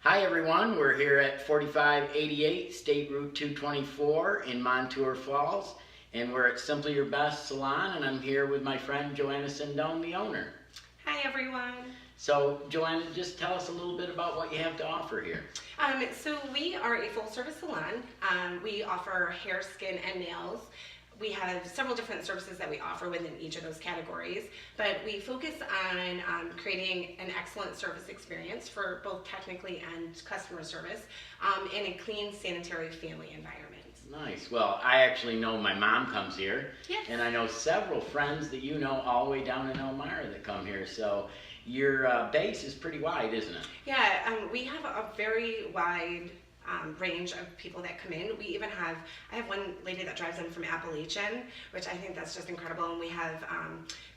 Hi everyone, we're here at 4588 State Route 224 in Montour Falls, and we're at Simply Your Best Salon, and I'm here with my friend Joanna Sindone, the owner. Hi everyone. So Joanna, just tell us a little bit about what you have to offer here. So we are a full service salon. We offer hair, skin, and nails. We have several different services that we offer within each of those categories, but we focus on creating an excellent service experience for both technically and customer service in a clean, sanitary family environment. Nice. Well, I actually know my mom comes here, Yes. and I know several friends that you know all the way down in Elmira that come here, so your base is pretty wide, isn't it? Yeah, we have a very wide range of people that come in. We even have, I have one lady that drives in from Appalachian, which I think that's just incredible, and we have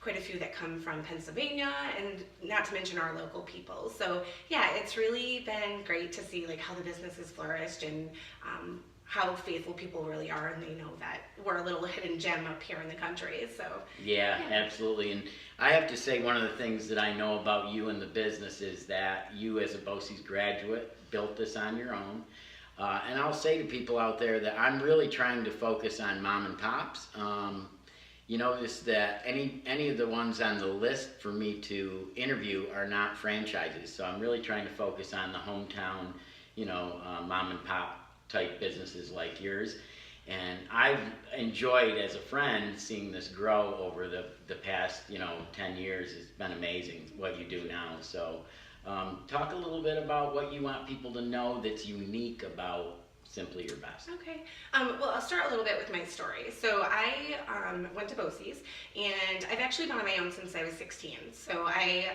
quite a few that come from Pennsylvania, and not to mention our local people. So yeah, it's really been great to see like how the business has flourished and how faithful people really are, and they know that we're a little hidden gem up here in the country. So Yeah, absolutely. And I have to say, one of the things that I know about you and the business is that you, as a BOCES graduate, built this on your own. And I'll say to people out there that I'm really trying to focus on mom and pops. You notice that any of the ones on the list for me to interview are not franchises. So I'm really trying to focus on the hometown, mom and pop type businesses like yours. And I've enjoyed, as a friend, seeing this grow over the past 10 years. It's been amazing what you do now. So talk a little bit about what you want people to know that's unique about Simply Your Best. Okay. Well, I'll start a little bit with my story. So I went to BOCES, and I've actually been on my own since I was 16. So I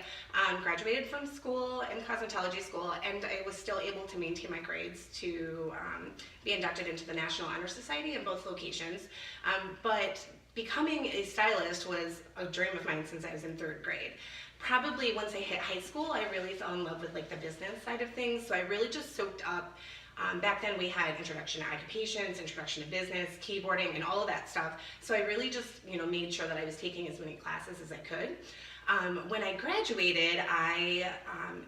graduated from school in cosmetology school, and I was still able to maintain my grades to be inducted into the National Honor Society in both locations. But becoming a stylist was a dream of mine since I was in 3rd grade. Probably once I hit high school, I really fell in love with like the business side of things. So I really just soaked up. Back then we had introduction to occupations, introduction to business, keyboarding, and all of that stuff. So I really just made sure that I was taking as many classes as I could. When I graduated, I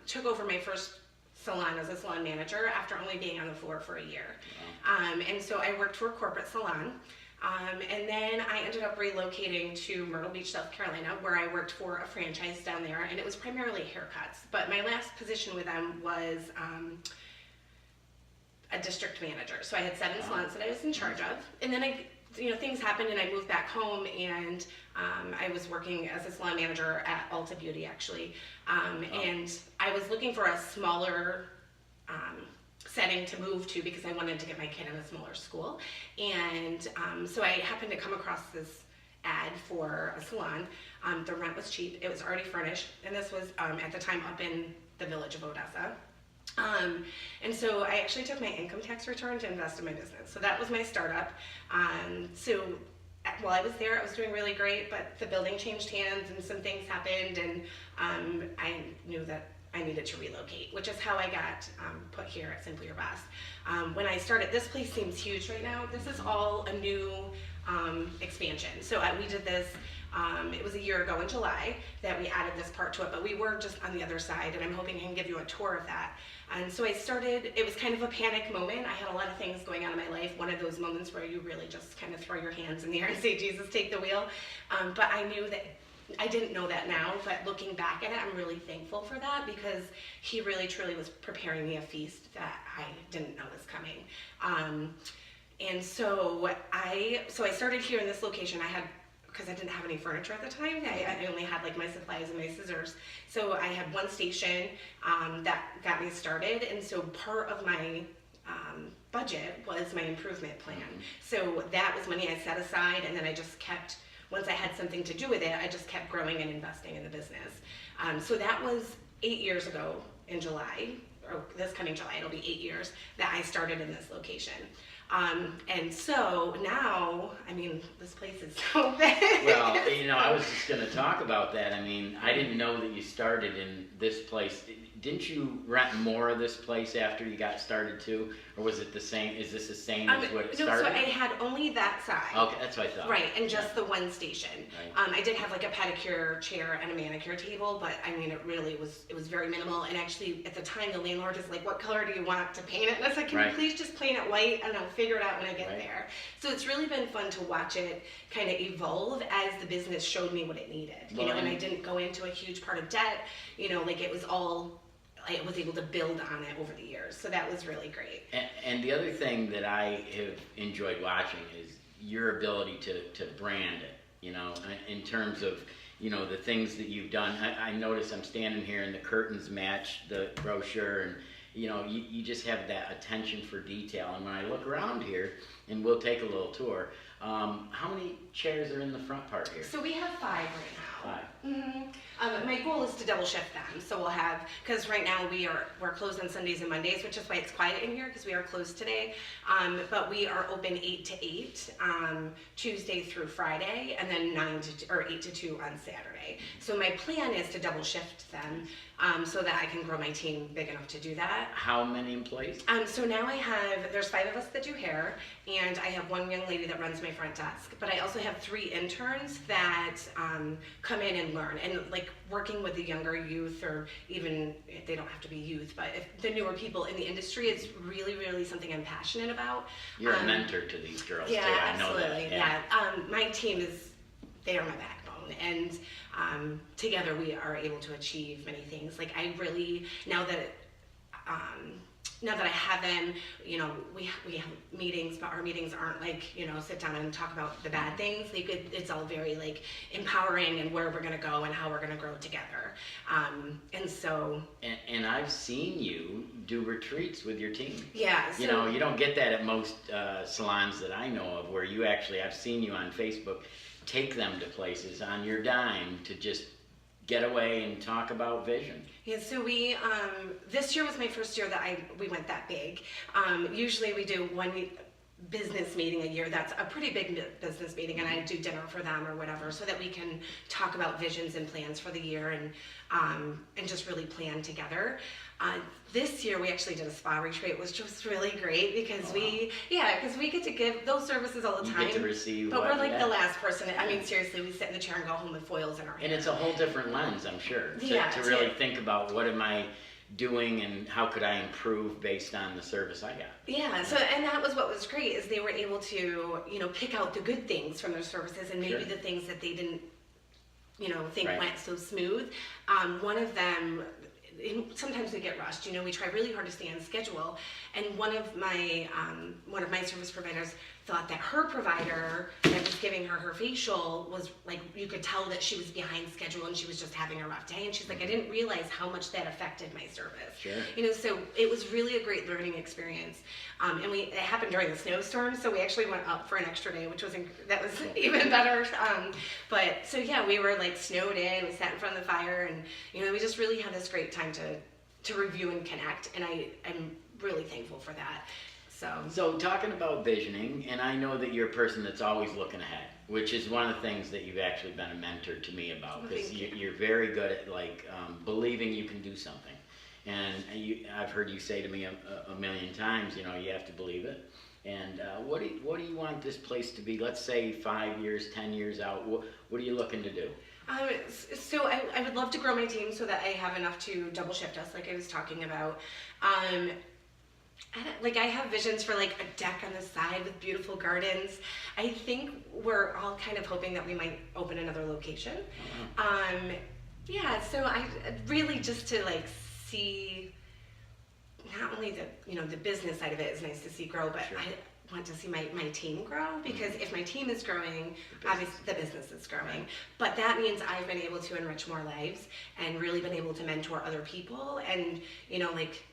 took over my first salon as a salon manager after only being on the floor for a year. And so I worked for a corporate salon. And then I ended up relocating to Myrtle Beach, South Carolina, where I worked for a franchise down there, and it was primarily haircuts. But my last position with them was a district manager. So I had 7 salons that I was in charge of. And then things happened, and I moved back home, and I was working as a salon manager at Ulta Beauty, actually. And I was looking for a smaller setting to move to because I wanted to get my kid in a smaller school. And so I happened to come across this ad for a salon. The rent was cheap. It was already furnished. And this was at the time up in the village of Odessa. And so I actually took my income tax return to invest in my business. So that was my startup. So while I was there, I was doing really great, but the building changed hands and some things happened, and I knew that I needed to relocate, which is how I got put here at Simply Your Best. When I started, this place seems huge right now. This is all a new expansion. So we did this, it was a year ago in July that we added this part to it, but we were just on the other side, and I'm hoping I can give you a tour of that. And so I started, it was kind of a panic moment. I had a lot of things going on in my life, one of those moments where you really just kind of throw your hands in the air and say, Jesus, take the wheel. But I knew that, I didn't know that now, but looking back at it, I'm really thankful for that, because he really truly was preparing me a feast that I didn't know was coming. And so I started here in this location. I had, because I didn't have any furniture at the time, I only had like my supplies and my scissors. So I had one station that got me started, and so part of my budget was my improvement plan. So that was money I set aside, and then I just kept, once I had something to do with it, I just kept growing and investing in the business. So that was 8 years ago in July, or this coming July, it'll be 8 years that I started in this location. And so now, I mean, this place is so big. Well, I was just going to talk about that. I mean, I didn't know that you started in this place. didn't you rent more of this place after you got started too? Or was it the same, is this the same as what it No, started? so I had only that side. Okay, that's what I thought. Right, and just the one station. Right. I did have like a pedicure chair and a manicure table, but I mean, it was very minimal. And actually, at the time, the landlord is like, "What color do you want to paint it?" And I was like, "Can you please just paint it white, and I'll figure it out when I get there." So it's really been fun to watch it kind of evolve as the business showed me what it needed. You know, and I didn't go into a huge part of debt. You know, like it was all. I was able to build on it over the years, so that was really great. And the other thing that I have enjoyed watching is your ability to brand it, you know, in terms of, you know, the things that you've done. I notice I'm standing here and the curtains match the brochure, and, you know, you just have that attention for detail. And when I look around here, and we'll take a little tour, how many chairs are in the front part here? So we have 5 right now. 5. My goal is to double shift them, so we'll have, because right now we're closed on Sundays and Mondays, which is why it's quiet in here, because we are closed today. But we are open 8 to 8 Tuesday through Friday, and then 8 to 2 on Saturday. So my plan is to double shift them so that I can grow my team big enough to do that. How many employees? So now there's 5 of us that do hair, and I have 1 young lady that runs my front desk. But I also have 3 interns that come in and learn, and like working with the younger youth, or even they don't have to be youth, but if the newer people in the industry, it's really, really something I'm passionate about. You're a mentor to these girls too. I know that. Absolutely. Yeah. My team they are my backbone, and together we are able to achieve many things. Like I really, now that I have them, you know, we have meetings, but our meetings aren't like, you know, sit down and talk about the bad things. It's all very like empowering, and where we're gonna go and how we're gonna grow together. And so. And I've seen you do retreats with your team. Yeah. So, you know, you don't get that at most salons that I know of, where you actually, I've seen you on Facebook, take them to places on your dime to just get away and talk about vision. Yeah, so we, this year was my first year that we went that big. Usually we do 1 business meeting a year. That's a pretty big business meeting, and I do dinner for them or whatever, so that we can talk about visions and plans for the year, and just really plan together. This year we actually did a spa retreat, which was really great because we get to give those services all the time. You get to receive, but we're like the last person. I mean, seriously, we sit in the chair and go home with foils in our hair. And it's a whole different lens, I'm sure, Yeah, to really think about what am I doing and how could I improve based on the service I got. Yeah, so, and that was what was great, is they were able to, you know, pick out the good things from their services, and maybe the things that they didn't, you know, think went so smooth. One of them, sometimes we get rushed, you know, we try really hard to stay on schedule, and one of my service providers thought that her provider that was giving her facial was like, you could tell that she was behind schedule and she was just having a rough day, and she's like, I didn't realize how much that affected my service. Sure. You know, so it was really a great learning experience. And it happened during the snowstorm, so we actually went up for an extra day, which was even better. But so yeah, we were like snowed in, we sat in front of the fire, and you know, we just really had this great time to review and connect, and I'm really thankful for that. So talking about visioning, and I know that you're a person that's always looking ahead, which is one of the things that you've actually been a mentor to me about, because you're very good at like believing you can do something. And I've heard you say to me a million times, you know, you have to believe it. And what do you want this place to be? Let's say 5 years, 10 years out. What are you looking to do? So I would love to grow my team so that I have enough to double shift us, like I was talking about. I have visions for like a deck on the side with beautiful gardens. I think we're all kind of hoping that we might open another location. Yeah, so I really just to like see not only the business side of it is nice to see grow, but I want to see my team grow, because if my team is growing, obviously the business is growing. Right. But that means I've been able to enrich more lives and really been able to mentor other people, and you know, like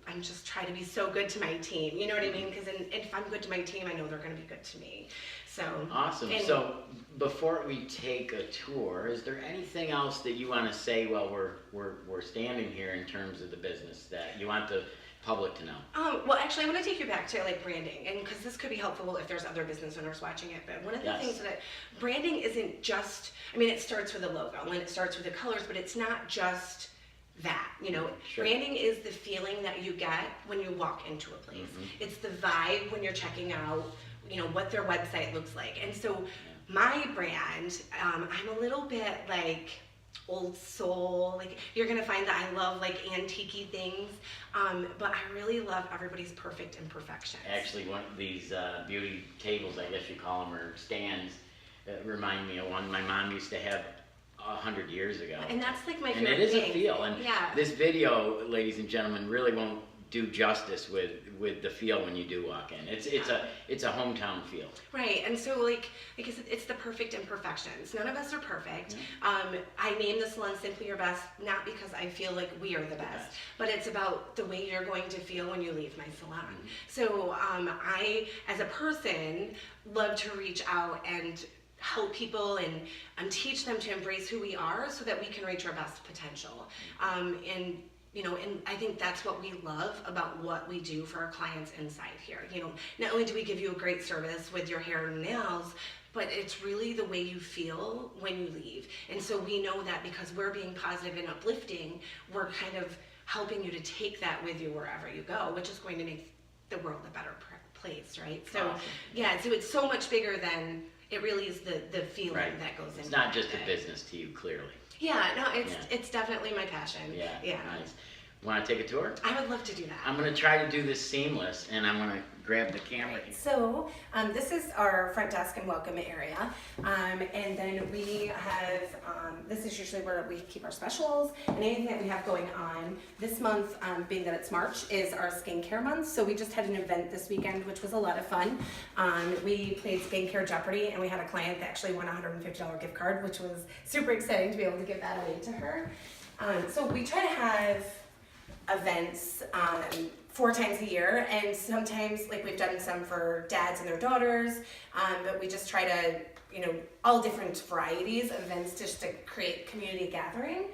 I'm just trying to be so good to my team, you know what I mean? Because if I'm good to my team, I know they're going to be good to me. So awesome. So before we take a tour, is there anything else that you want to say while we're standing here in terms of the business that you want the public to know? Well, actually, I want to take you back to like branding, and because this could be helpful if there's other business owners watching it. But one of the things that branding isn't just, I mean, it starts with a logo and it starts with the colors, but it's not just that, you know. Sure. Branding is the feeling that you get when you walk into a place. It's the vibe when you're checking out, you know, what their website looks like. And so my brand, I'm a little bit like old soul. Like, you're gonna find that I love like antique-y things, but I really love everybody's perfect imperfections. Actually, one of these beauty tables, I guess you call them, or stands, remind me of one my mom used to have 100 years ago. And that's like my And favorite it is thing. a feel. And Yeah. this video, ladies and gentlemen, really won't do justice with the feel when you do walk in. It's a hometown feel. Right, and so like I said, it's the perfect imperfections. None of us are perfect. I name the salon Simply Your Best not because I feel like we are the best, but it's about the way you're going to feel when you leave my salon. So I, as a person, love to reach out and help people and teach them to embrace who we are so that we can reach our best potential. And you know, and I think that's what we love about what we do for our clients inside here. You know, not only do we give you a great service with your hair and nails, but it's really the way you feel when you leave. And so we know that because we're being positive and uplifting, we're kind of helping you to take that with you wherever you go, which is going to make the world a better place, right? So Awesome. yeah, so it's so much bigger than, it really is the feeling Right. that goes into it. It's not just a business to you, clearly. Yeah, no, it's definitely my passion. Yeah. Nice. Want to take a tour? I would love to do that. I'm going to try to do this seamless, and I'm going to grab the camera. Right, so this is our front desk and welcome area, and then we have, this is usually where we keep our specials and anything that we have going on. This month, being that it's March, is our skincare month, so we just had an event this weekend, which was a lot of fun. We played Skincare Jeopardy, and we had a client that actually won a $150 gift card, which was super exciting to be able to give that away to her. So we try to have events 4 times a year, and sometimes like we've done some for dads and their daughters, but we just try to, you know, all different varieties of events just to create community gathering.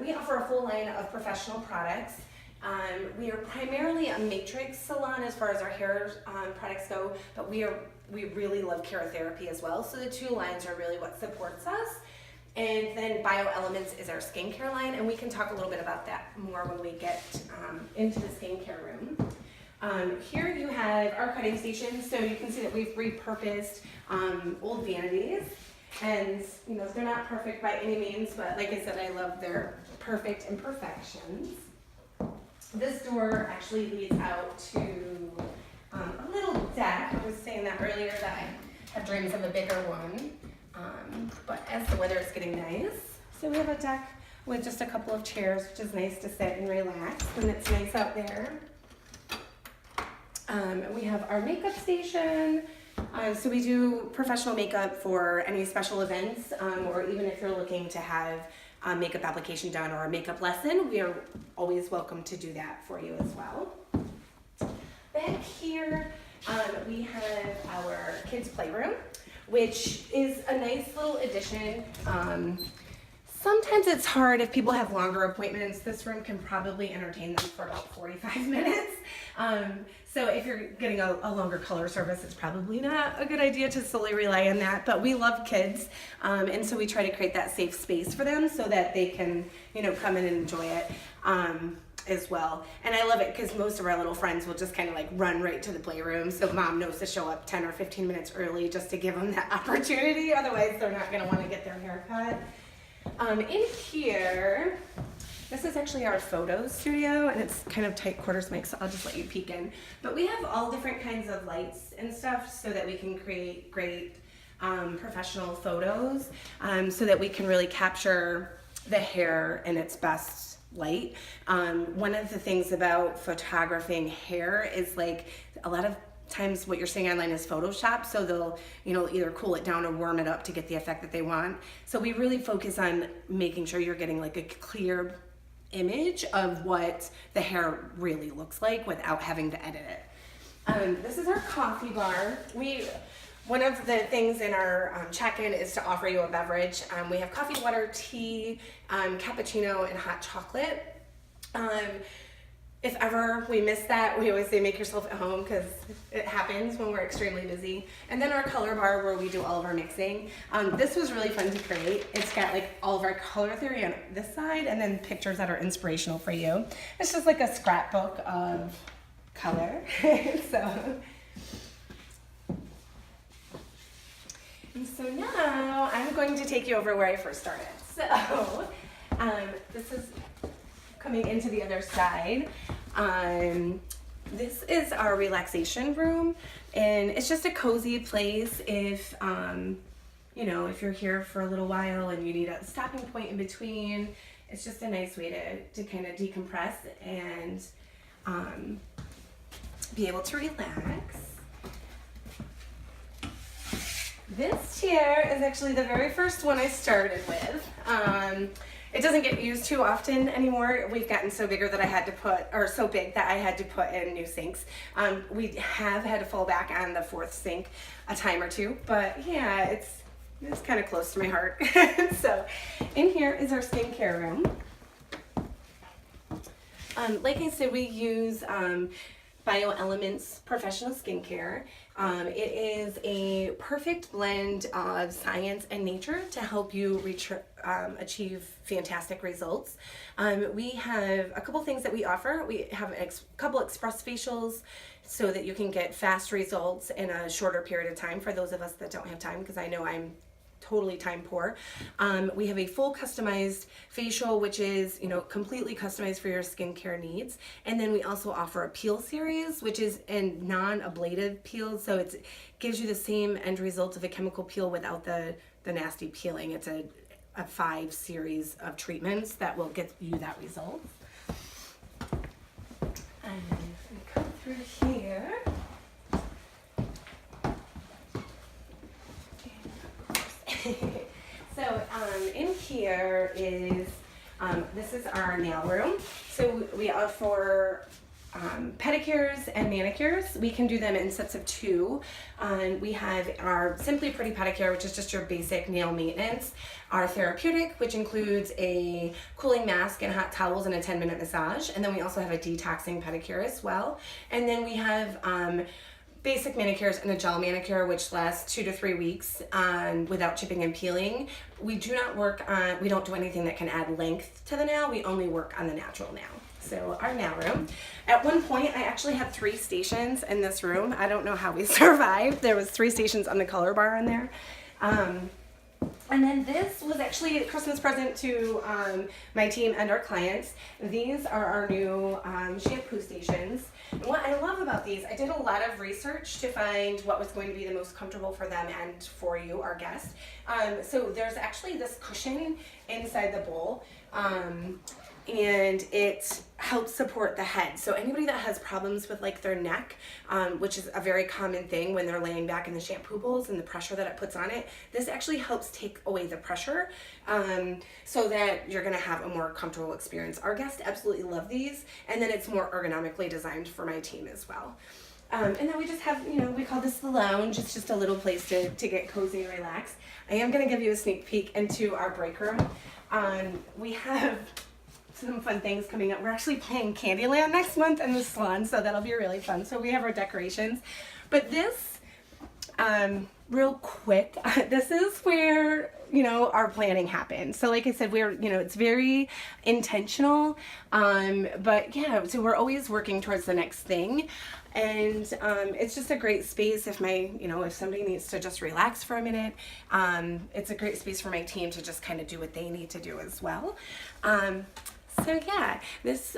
We offer a full line of professional products. We are primarily a matrix salon as far as our hair products go, but we really love kerotherapy as well, so the 2 lines are really what supports us. And then BioElements is our skincare line, and we can talk a little bit about that more when we get into the skincare room. Here you have our cutting station, so you can see that we've repurposed old vanities, and you know, they're not perfect by any means, but like I said, I love their perfect imperfections. This door actually leads out to a little deck. I was saying that earlier that I have dreams of a bigger one. But as the weather is getting nice, so we have a deck with just a couple of chairs, which is nice to sit and relax when it's nice out there. We have our makeup station. So we do professional makeup for any special events, or even if you're looking to have a makeup application done or a makeup lesson, we are always welcome to do that for you as well. Back here, we have our kids' playroom, which is a nice little addition. Sometimes it's hard if people have longer appointments. This room can probably entertain them for about 45 minutes. So if you're getting a longer color service, it's probably not a good idea to solely rely on that, but we love kids. And so we try to create that safe space for them so that they can, you know, come in and enjoy it. As well. And I love it because most of our little friends will just kind of like run right to the playroom, so mom knows to show up 10 or 15 minutes early just to give them that opportunity, otherwise they're not going to want to get their hair cut. In here, this is actually our photo studio, and it's kind of tight quarters mic, so I'll just let you peek in. But we have all different kinds of lights and stuff so that we can create great professional photos, so that we can really capture the hair in its best light. One of the things about photographing hair is like a lot of times what you're seeing online is Photoshop, so they'll, you know, either cool it down or warm it up to get the effect that they want. So we really focus on making sure you're getting like a clear image of what the hair really looks like without having to edit it. This is our coffee bar. One of the things in our check-in is to offer you a beverage. We have coffee, water, tea, cappuccino, and hot chocolate. if ever we miss that, we always say make yourself at home because it happens when we're extremely busy. And then our color bar where we do all of our mixing. This was really fun to create. It's got like all of our color theory on this side and then pictures that are inspirational for you. It's just like a scrapbook of color. So now I'm going to take you over where I first started. So this is coming into the other side. This is our relaxation room, and it's just a cozy place if you know, if you're here for a little while and you need a stopping point in between. It's just a nice way to kind of decompress and be able to relax. This chair is actually the very first one I started with. It doesn't get used too often anymore. We've gotten so bigger that I had to put, or so big that I had to put in new sinks. We have had to fall back on the fourth sink a time or two, but yeah, it's kind of close to my heart. So in here is our skincare room. Like I said, we use BioElements Professional Skincare. It is a perfect blend of science and nature to help you achieve fantastic results. We have a couple things that we offer. We have a couple express facials so that you can get fast results in a shorter period of time for those of us that don't have time, because I know I'm totally time poor. We have a full customized facial, which is, you know, completely customized for your skincare needs. And then we also offer a peel series, which is a non-ablative peel. So it gives you the same end result of a chemical peel without the nasty peeling. It's a 5 series of treatments that will get you that result. And if we come through here, so in here is, this is our nail room. So we offer pedicures and manicures. We can do them in sets of 2. We have our Simply Pretty pedicure, which is just your basic nail maintenance. Our therapeutic, which includes a cooling mask and hot towels and a 10-minute massage. And then we also have a detoxing pedicure as well. And then we have basic manicures and a gel manicure, which lasts 2 to 3 weeks without chipping and peeling. We do not work on, we don't do anything that can add length to the nail. We only work on the natural nail. So our nail room. At one point, I actually had 3 stations in this room. I don't know how we survived. There was 3 stations on the color bar in there. And then this was actually a Christmas present to my team and our clients. These are our new shampoo stations. And what I love about these, I did a lot of research to find what was going to be the most comfortable for them and for you, our guests. So there's actually this cushion inside the bowl. And it helps support the head. So anybody that has problems with like their neck, which is a very common thing when they're laying back in the shampoo bowls and the pressure that it puts on it, this actually helps take away the pressure so that you're gonna have a more comfortable experience. Our guests absolutely love these, and then it's more ergonomically designed for my team as well. And then we just have, you know, we call this the lounge. It's just a little place to get cozy and relax. I am gonna give you a sneak peek into our break room. We have some fun things coming up. We're actually playing Candyland next month in the salon, so that'll be really fun. So we have our decorations. But this, real quick, this is where, you know, our planning happens. So like I said, we're, you know, it's very intentional. But yeah, so we're always working towards the next thing. And it's just a great space if if somebody needs to just relax for a minute. It's a great space for my team to just kind of do what they need to do as well. So yeah, this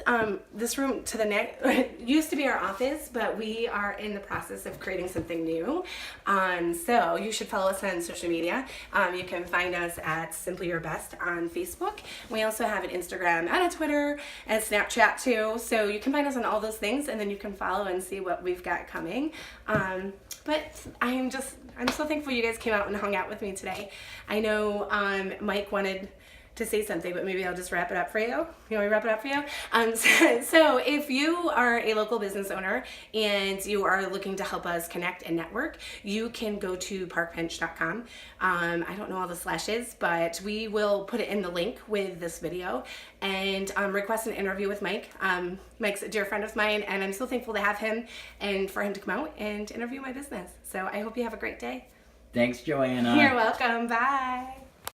room to the next used to be our office, but we are in the process of creating something new. So you should follow us on social media. You can find us at Simply Your Best on Facebook. We also have an Instagram and a Twitter and Snapchat too. So you can find us on all those things, and then you can follow and see what we've got coming. But I'm so thankful you guys came out and hung out with me today. I know Mike wanted to say something, but maybe I'll just wrap it up for you. You want me to wrap it up for you? So if you are a local business owner and you are looking to help us connect and network, you can go to parkbench.com. I don't know all the slashes, but we will put it in the link with this video, and request an interview with Mike. Mike's a dear friend of mine, and I'm so thankful to have him and for him to come out and interview my business. So I hope you have a great day. Thanks, Joanna. You're welcome. Bye.